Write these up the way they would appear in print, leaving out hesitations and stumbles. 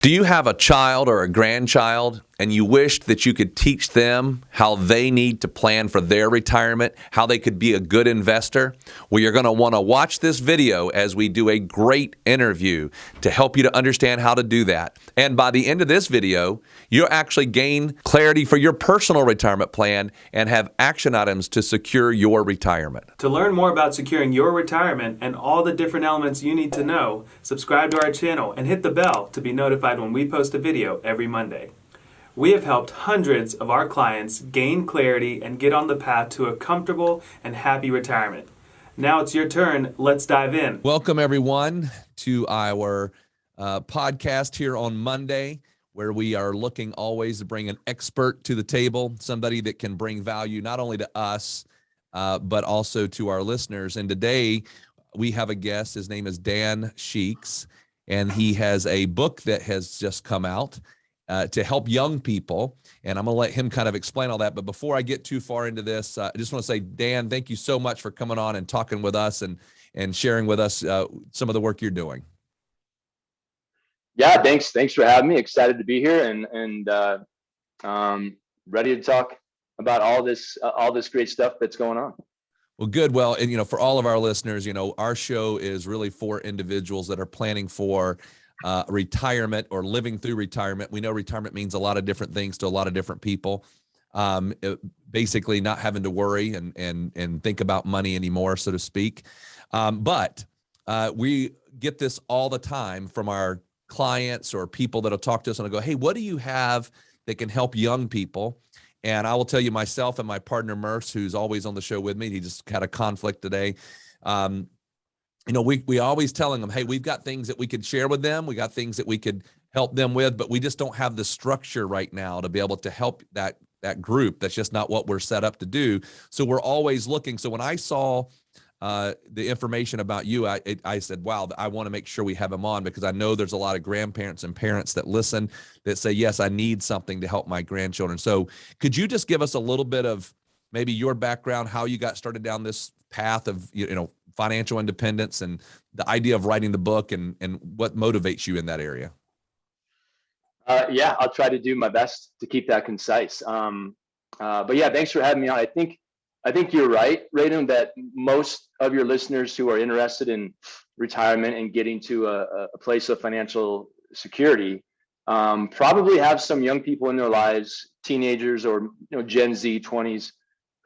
Do you have a child or a grandchild and you wished that you could teach them how they need to plan for their retirement, how they could be a good investor? Well, you're going to want to watch this video as we do a great interview to help you to understand how to do that. And by the end of this video, you'll actually gain clarity for your personal retirement plan and have action items to secure your retirement. To learn more about securing your retirement and all the different elements you need to know, subscribe to our channel and hit the bell to be notified when we post a video every Monday. We have helped hundreds of our clients gain clarity and get on the path to a comfortable and happy retirement. Now it's your turn. Let's dive in. Welcome, everyone, to our podcast here on Monday, where we are looking always to bring an expert to the table, somebody that can bring value not only to us, but also to our listeners. And today we have a guest. His name is Dan Sheeks, and he has a book that has just come out to help young people. And I'm going to let him kind of explain all that. But before I get too far into this, I just want to say, Dan, thank you so much for coming on and talking with us and sharing with us some of the work you're doing. Yeah, thanks for having me. Excited to be here and ready to talk about all this great stuff that's going on. Well, good. Well, and for all of our listeners, our show is really for individuals that are planning for retirement or living through retirement. We know retirement means a lot of different things to a lot of different people. Basically, not having to worry and think about money anymore, so to speak. But we get this all the time from our clients or people that'll talk to us and go, "Hey, what do you have that can help young people?" And I will tell you, myself and my partner Merce, who's always on the show with me, he just had a conflict today. We always telling them, "Hey, we've got things that we could share with them. We got things that we could help them with, but we just don't have the structure right now to be able to help that group. That's just not what we're set up to do." So we're always looking. So when I saw the information about you, I said, wow, I want to make sure we have him on, because I know there's a lot of grandparents and parents that listen that say, yes, I need something to help my grandchildren. So could you just give us a little bit of maybe your background, how you got started down this path of, financial independence and the idea of writing the book and what motivates you in that area? Yeah, I'll try to do my best to keep that concise. But yeah, thanks for having me on. I think you're right, Raydon, that most of your listeners who are interested in retirement and getting to a place of financial security probably have some young people in their lives, teenagers or Gen Z 20s,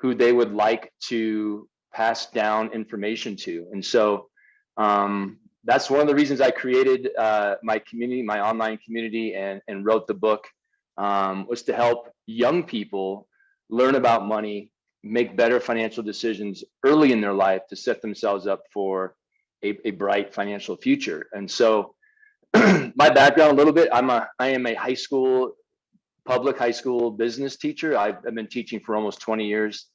who they would like to pass down information to. And so that's one of the reasons I created my community, my online community, and wrote the book, was to help young people learn about money, make better financial decisions early in their life to set themselves up for a bright financial future. And so my background a little bit, I am a public high school business teacher. I've been teaching for almost 20 years.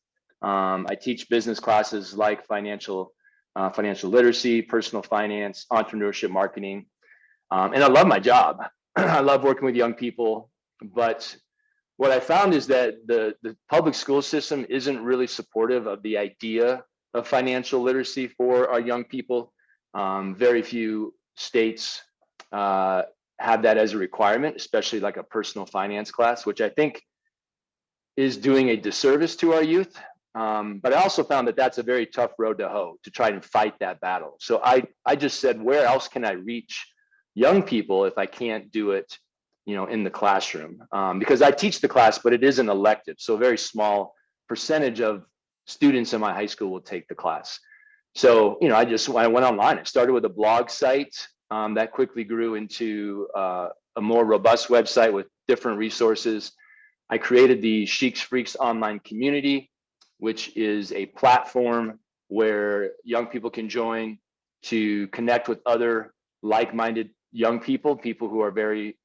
I teach business classes like financial literacy, personal finance, entrepreneurship, marketing. And I love my job. I love working with young people, but what I found is that the public school system isn't really supportive of the idea of financial literacy for our young people. Very few states have that as a requirement, especially like a personal finance class, which I think is doing a disservice to our youth. But I also found that that's a very tough road to hoe to try and fight that battle. So I just said, where else can I reach young people if I can't do it in the classroom, because I teach the class, but it is an elective. So a very small percentage of students in my high school will take the class. So, I went online. I started with a blog site that quickly grew into a more robust website with different resources. I created the Sheeks Freaks online community, which is a platform where young people can join to connect with other like-minded young people who are very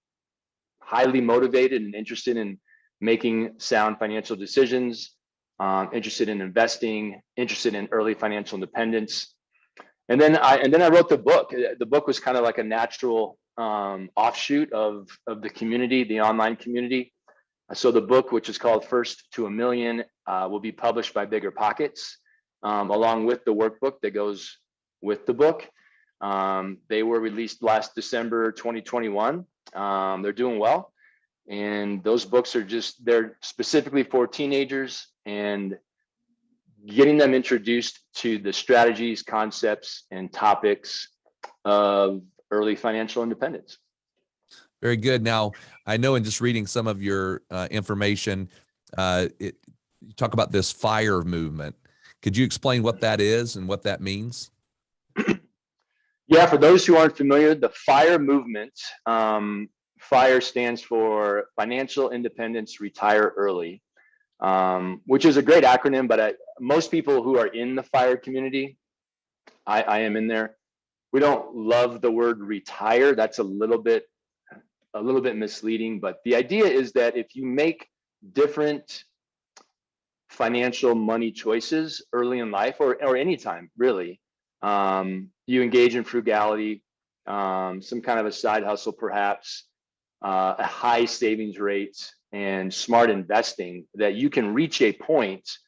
highly motivated and interested in making sound financial decisions, interested in investing, interested in early financial independence. And then I wrote the book. The book was kind of like a natural offshoot of the community, the online community. So the book, which is called First to a Million, will be published by Bigger Pockets, along with the workbook that goes with the book. They were released last December 2021. They're doing well. And those books are they're specifically for teenagers and getting them introduced to the strategies, concepts, and topics of early financial independence. Very good. Now, I know in just reading some of your information, you talk about this FIRE movement. Could you explain what that is and what that means? Yeah, for those who aren't familiar, the FIRE movement, FIRE stands for Financial Independence Retire Early, which is a great acronym, but most people who are in the FIRE community, I am in there, we don't love the word retire. That's a little bit misleading, but the idea is that if you make different financial money choices early in life or anytime really, you engage in frugality, some kind of a side hustle perhaps, a high savings rate and smart investing, that you can reach a point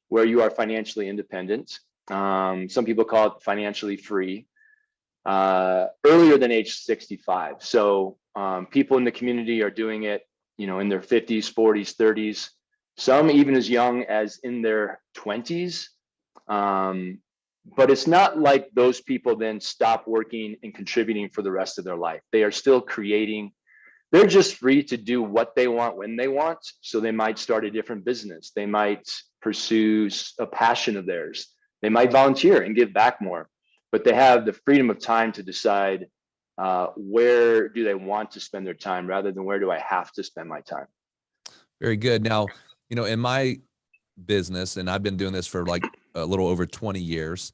where you are financially independent. Some people call it financially free, earlier than age 65. So people in the community are doing it, in their 50s, 40s, 30s, some even as young as in their 20s. But it's not like those people then stop working and contributing for the rest of their life. They are still creating. They're just free to do what they want when they want. So they might start a different business. They might pursue a passion of theirs. They might volunteer and give back more, but they have the freedom of time to decide where do they want to spend their time rather than where do I have to spend my time. Very good. Now, in my business, and I've been doing this for like a little over 20 years,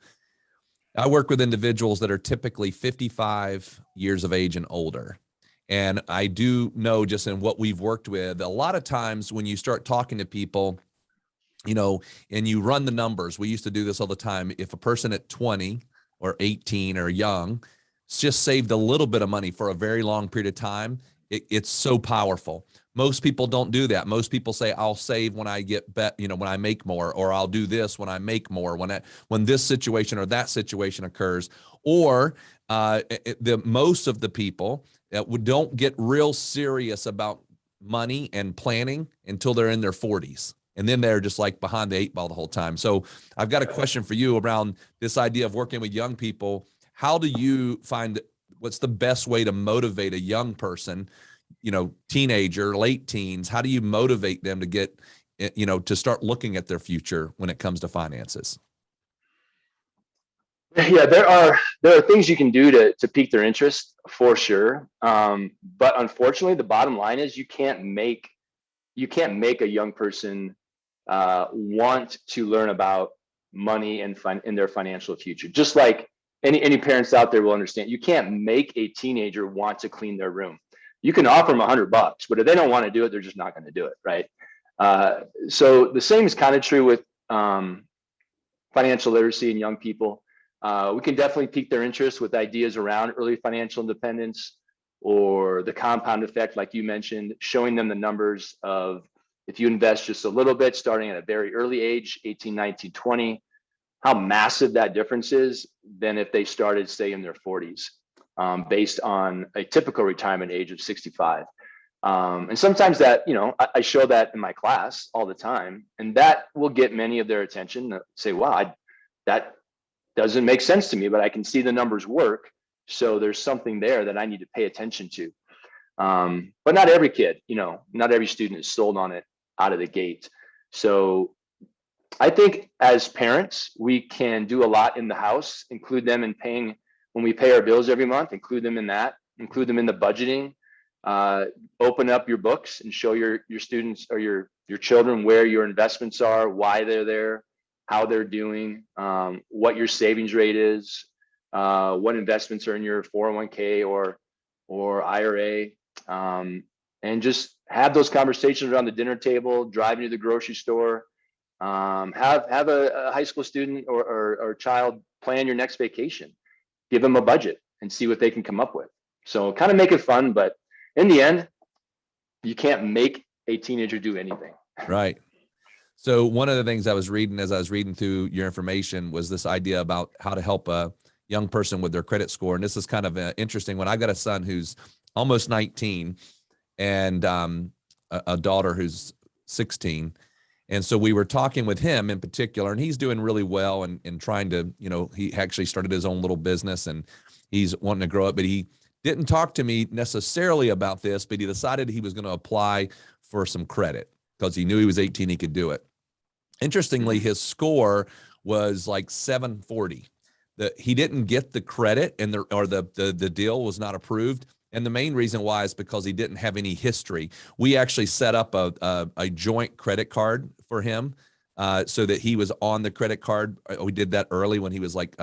I work with individuals that are typically 55 years of age and older. And I do know, just in what we've worked with, a lot of times when you start talking to people, and you run the numbers, we used to do this all the time. If a person at 20 or 18 or young just saved a little bit of money for a very long period of time, it's so powerful. Most people don't do that. Most people say, I'll save when I when I make more, or I'll do this when I make more, when this situation or that situation occurs. Or most of the people that don't get real serious about money and planning until they're in their 40s. And then they're just like behind the 8 ball the whole time. So I've got a question for you around this idea of working with young people. How do you find, what's the best way to motivate a young person, teenager, late teens? How do you motivate them to get, to start looking at their future when it comes to finances? Yeah, there are things you can do to pique their interest for sure. But unfortunately, the bottom line is you can't make a young person want to learn about money and in their financial future. Just like any parents out there will understand, you can't make a teenager want to clean their room. You can offer them $100, but if they don't want to do it, they're just not going to do it, right? So the same is kind of true with financial literacy in young people. We can definitely pique their interest with ideas around early financial independence, or the compound effect, like you mentioned, showing them the numbers of, if you invest just a little bit, starting at a very early age, 18, 19, 20, how massive that difference is than if they started, say, in their 40s, based on a typical retirement age of 65. And sometimes that, I show that in my class all the time, and that will get many of their attention to say, wow, that doesn't make sense to me, but I can see the numbers work. So there's something there that I need to pay attention to. But not every kid, not every student is sold on it out of the gate. So I think as parents, we can do a lot in the house, include them in paying, when we pay our bills every month, include them in that, include them in the budgeting, open up your books and show your students or your children where your investments are, why they're there, how they're doing, what your savings rate is, what investments are in your 401k or IRA, and just have those conversations around the dinner table, driving to the grocery store, have a high school student or child plan your next vacation, give them a budget and see what they can come up with. So kind of make it fun, but in the end, you can't make a teenager do anything. Right. So one of the things I was reading as I was reading through your information was this idea about how to help a young person with their credit score. And this is kind of interesting. When I've got a son who's almost 19, and a daughter who's 16. And so we were talking with him in particular, and he's doing really well and trying to, he actually started his own little business and he's wanting to grow up, but he didn't talk to me necessarily about this, but he decided he was going to apply for some credit because he knew he was 18, he could do it. Interestingly, his score was like 740. He didn't get the credit the deal was not approved. And the main reason why is because he didn't have any history. We actually set up a joint credit card for him so that he was on the credit card. We did that early when he was like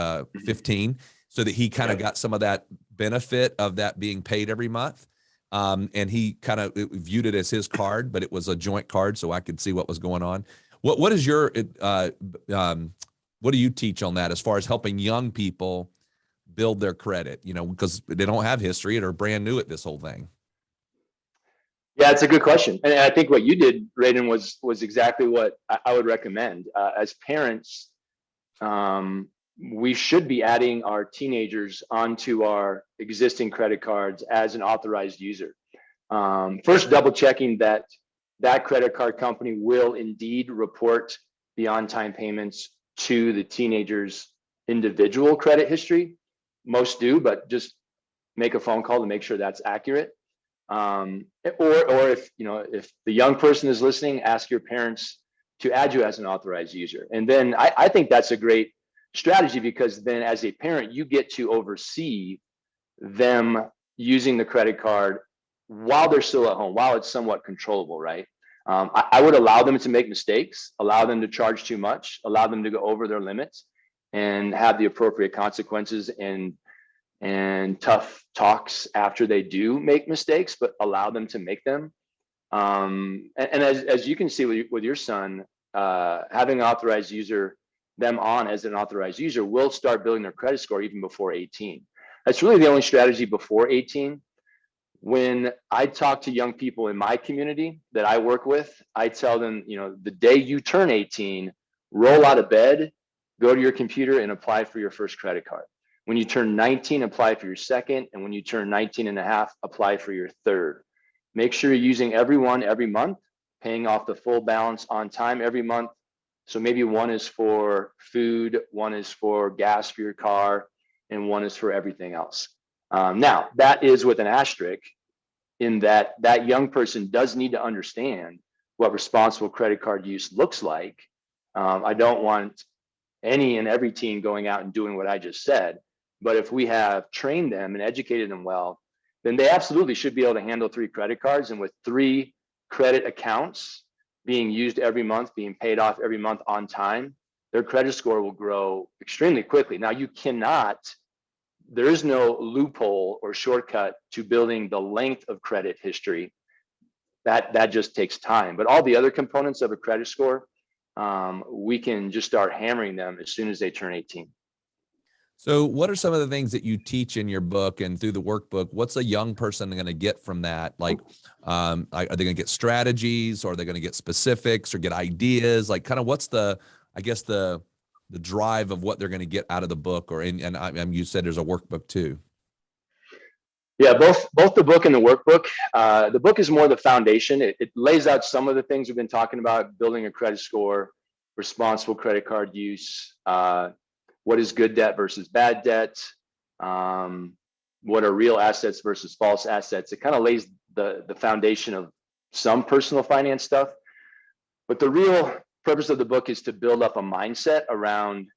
15, so that he kind of got some of that benefit of that being paid every month. And he kind of viewed it as his card, but it was a joint card, so I could see what was going on. What is your what do you teach on that as far as helping young people build their credit, because they don't have history and are brand new at this whole thing? Yeah, it's a good question. And I think what you did, Radon, was exactly what I would recommend. As parents, we should be adding our teenagers onto our existing credit cards as an authorized user. First, double checking that credit card company will indeed report the on-time payments to the teenager's individual credit history. Most do, but just make a phone call to make sure that's accurate. Or if the young person is listening, ask your parents to add you as an authorized user. And then I think that's a great strategy, because then as a parent, you get to oversee them using the credit card while they're still at home, while it's somewhat controllable, right? I would allow them to make mistakes, allow them to charge too much, allow them to go over their limits, and have the appropriate consequences and tough talks after they do make mistakes, but allow them to make them. And as you can see with your son, having an authorized user, them on as an authorized user, will start building their credit score even before 18. That's really the only strategy before 18. When I talk to young people in my community that I work with, I tell them, the day you turn 18, roll out of bed, go to your computer and apply for your first credit card. When you turn 19, apply for your second. And when you turn 19 and a half, apply for your third. Make sure you're using every one every month, paying off the full balance on time every month. So maybe one is for food, one is for gas for your car, and one is for everything else. Now, that is with an asterisk, in that young person does need to understand what responsible credit card use looks like. I don't want any and every teen going out and doing what I just said, but if we have trained them and educated them well, then they absolutely should be able to handle 3 credit cards. And with 3 credit accounts being used every month, being paid off every month on time, their credit score will grow extremely quickly. Now, there is no loophole or shortcut to building the length of credit history. That just takes time. But all the other components of a credit score, we can just start hammering them as soon as they turn 18. So what are some of the things that you teach in your book and through the workbook? What's a young person going to get from that? Like, are they going to get strategies, or are they going to get specifics or get ideas? Like, kind of what's the drive of what they're going to get out of the book? And you said there's a workbook too. Yeah, both the book and the workbook. The book is more the foundation. It lays out some of the things we've been talking about: building a credit score, responsible credit card use, what is good debt versus bad debt, what are real assets versus false assets. It kind of lays the foundation of some personal finance stuff. But the real purpose of the book is to build up a mindset around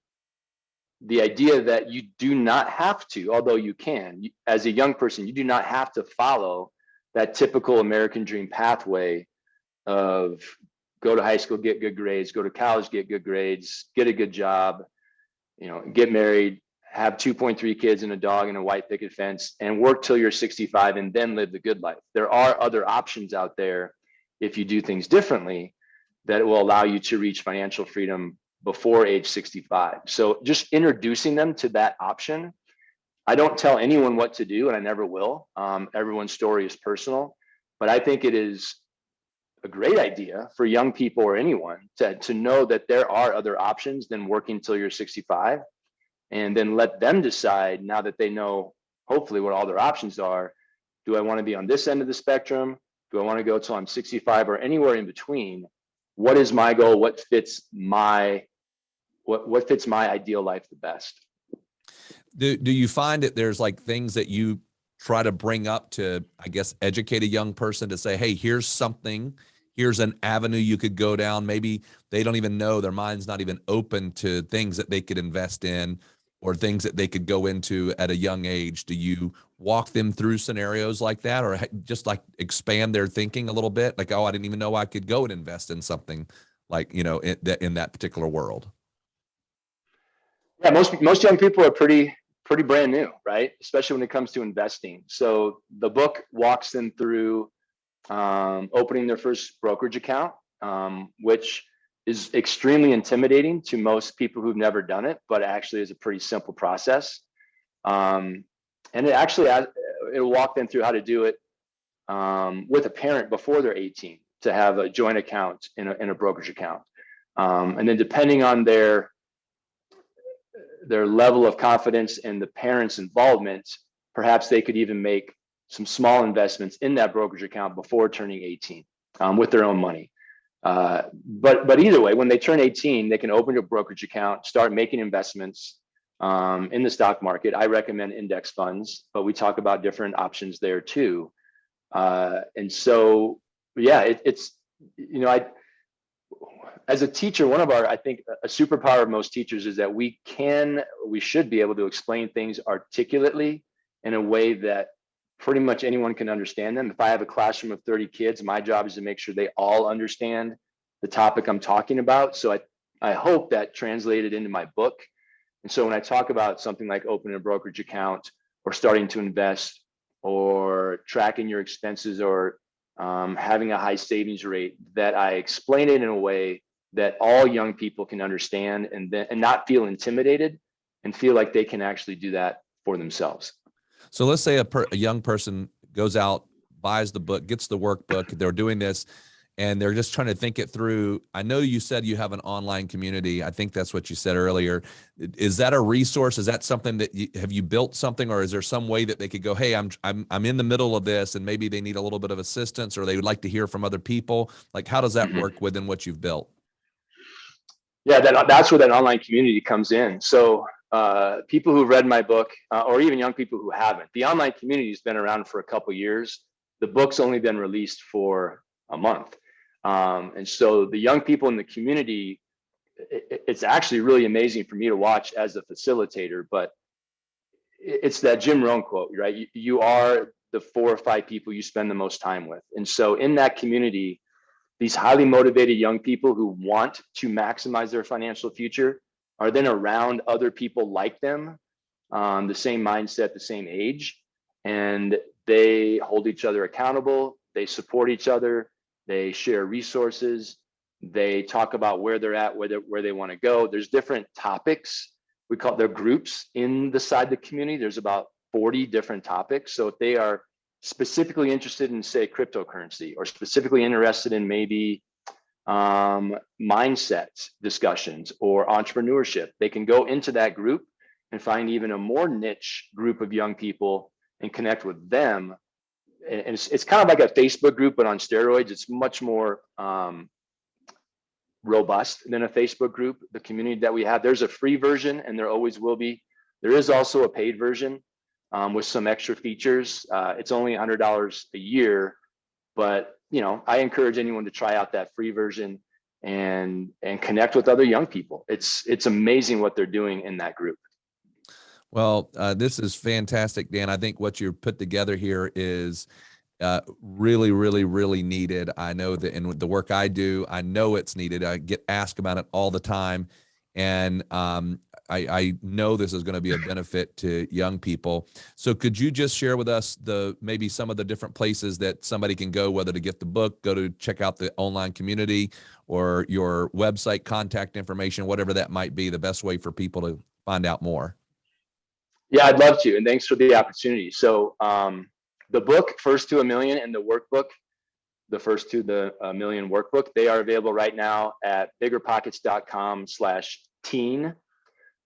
the idea that you do not have to, although you can, as a young person, you do not have to follow that typical American dream pathway of go to high school, get good grades, go to college, get good grades, get a good job, get married, have 2.3 kids and a dog and a white picket fence, and work till you're 65 and then live the good life. There are other options out there if you do things differently that will allow you to reach financial freedom before age 65. So just introducing them to that option. I don't tell anyone what to do, and I never will. Everyone's story is personal, but I think it is a great idea for young people or anyone to know that there are other options than working till you're 65, and then let them decide, now that they know hopefully what all their options are, Do I want to be on this end of the spectrum? Do I want to go till I'm 65 or anywhere in between? What is my goal? What fits my ideal life the best? Do you find that there's like things that you try to bring up to, I guess, educate a young person to say, hey, here's something, here's an avenue you could go down. Maybe they don't even know, their mind's not even open to things that they could invest in or things that they could go into at a young age. Do you walk them through scenarios like that, or just like expand their thinking a little bit? Like, oh, I didn't even know I could go and invest in something like, in that particular world. Yeah, most young people are pretty brand new, right? Especially when it comes to investing. So the book walks them through opening their first brokerage account, which is extremely intimidating to most people who've never done it, but actually is a pretty simple process. And it'll walk them through how to do it with a parent before they're 18 to have a joint account in a brokerage account. And then depending on their level of confidence and the parents' involvement, perhaps they could even make some small investments in that brokerage account before turning 18 with their own money. But either way, when they turn 18, they can open a brokerage account, start making investments in the stock market. I recommend index funds, but we talk about different options there too. And so, yeah, as a teacher, I think a superpower of most teachers is that we should be able to explain things articulately in a way that pretty much anyone can understand them. If I have a classroom of 30 kids, my job is to make sure they all understand the topic I'm talking about. So I hope that translated into my book. And so when I talk about something like opening a brokerage account or starting to invest or tracking your expenses or having a high savings rate, that I explain it in a way that all young people can understand and not feel intimidated and feel like they can actually do that for themselves. So let's say a young person goes out, buys the book, gets the workbook, they're doing this, and they're just trying to think it through. I know you said you have an online community. I think that's what you said earlier. Is that a resource? Is that something that have you built something, or is there some way that they could go, hey, I'm in the middle of this, and maybe they need a little bit of assistance, or they would like to hear from other people? Like, how does that work within what you've built? Yeah, that's where that online community comes in. So people who read my book, or even young people who haven't, the online community has been around for a couple of years. The book's only been released for a month. And so the young people in the community, it's actually really amazing for me to watch as a facilitator, but it's that Jim Rohn quote, right? You are the 4 or 5 people you spend the most time with. And so in that community, these highly motivated young people who want to maximize their financial future are then around other people like them, the same mindset, the same age, and they hold each other accountable. They support each other. They share resources. They talk about where they're at, where they want to go. There's different topics. We call their groups inside the community. There's about 40 different topics. So if they are specifically interested in, say, cryptocurrency, or specifically interested in maybe mindset discussions or entrepreneurship, they can go into that group and find even a more niche group of young people and connect with them. And it's kind of like a Facebook group, but on steroids. It's much more robust than a Facebook group. The community that we have, there's a free version, and there always will be. There is also a paid version with some extra features. It's only $100 a year, but I encourage anyone to try out that free version and connect with other young people. It's amazing what they're doing in that group. Well, this is fantastic, Dan. I think what you put together here is really, really, really needed. I know that in the work I do, I know it's needed. I get asked about it all the time. And I know this is going to be a benefit to young people. So could you just share with us maybe some of the different places that somebody can go, whether to get the book, go to check out the online community, or your website, contact information, whatever that might be, the best way for people to find out more? Yeah, I'd love to. And thanks for the opportunity. So the book, First to a Million, and the workbook, the First to the Million workbook, they are available right now at biggerpockets.com/teen.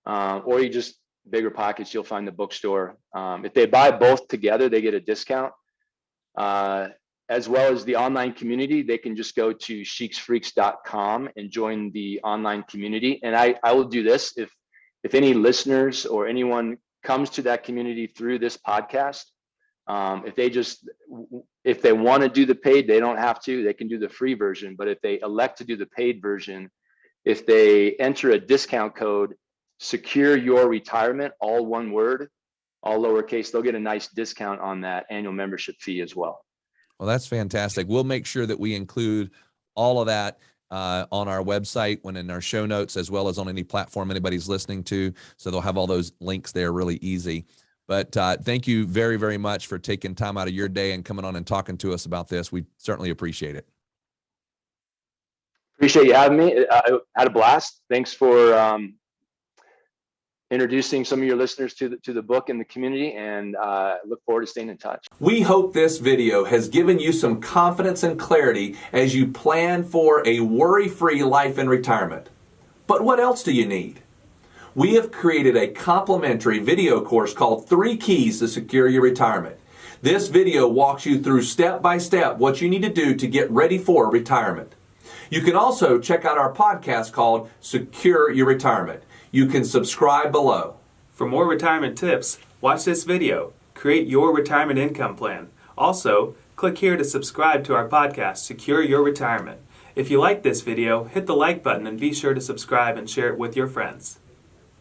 Or you just BiggerPockets, you'll find the bookstore. If they buy both together, they get a discount. as well as the online community. They can just go to cheiksfreaks.com and join the online community. And I will do this if any listeners or anyone comes to that community through this podcast. If they want to do the paid, they don't have to. They can do the free version. But if they elect to do the paid version, if they enter a discount code, Secure Your Retirement, all one word, all lowercase, they'll get a nice discount on that annual membership fee as well. Well, that's fantastic. We'll make sure that we include all of that on our website, when in our show notes, as well as on any platform anybody's listening to. So they'll have all those links there really easy. But thank you very, very much for taking time out of your day and coming on and talking to us about this. We certainly appreciate it. Appreciate you having me. I had a blast. Thanks for introducing some of your listeners to the book and the community, and look forward to staying in touch. We hope this video has given you some confidence and clarity as you plan for a worry-free life in retirement. But what else do you need? We have created a complimentary video course called 3 Keys to Secure Your Retirement. This video walks you through step by step what you need to do to get ready for retirement. You can also check out our podcast called Secure Your Retirement. You can subscribe below. For more retirement tips, watch this video. Create your retirement income plan. Also, click here to subscribe to our podcast, Secure Your Retirement. If you like this video, hit the like button and be sure to subscribe and share it with your friends.